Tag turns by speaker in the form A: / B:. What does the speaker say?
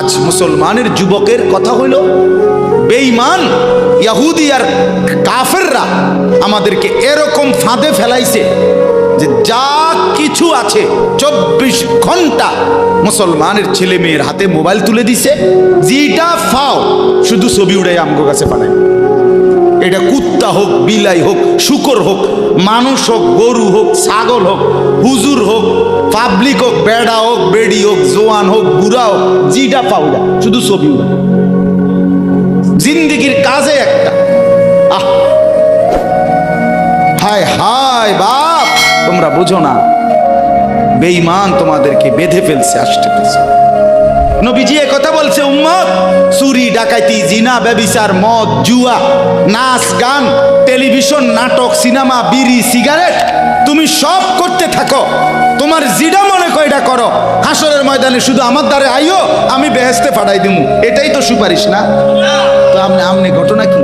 A: আজ মুসলমানের যুবকের কথা হইল বেঈমান ইহুদি আর কাফেররা আমাদেরকে এরকম ফাঁদে ফেলাইছে যে যা কিছু আছে 24 ঘন্টা মুসলমানের ছেলে মেয়ের হাতে মোবাইল তুলে দিছে, যেটা ফাও শুধু ছবি উড়াই আমগো কাছে পাঠায়। এটা কুত্তা হোক, বিলাই হোক, শুকর হোক, মানুষ হোক, গরু হোক, ছাগল হোক, হুজুর হোক, পাবলিক হোক, বেড়া হোক, বেড়ি হোক, জোয়ান হোক, বুড়া হোক, যেটা পাউডা শুধু ছবি উড়া। জিন্দিগির কাজে একটা হায় হায় বাপ, তোমরা বুঝো না, বেঈমান তোমাদেরকে বেঁধে ফেলছে আষ্টে পিছে। নবীজি কথা বলছে, উম্মত চুরি ডাকাতি জিনা ব্যভিচার মদ জুয়া নাচ গান টেলিভিশন নাটক সিনেমা বিড়ি সিগারেট তুমি সব করতে থাকো, তোমার জিডা মনে কয়টা করো, হাসরের ময়দানে শুধু আমার দ্বারে আইও, আমি বেহেশতে পাঠাই দিমু। এটাই তো সুপারিশ না? তো আমনে ঘটনা কি?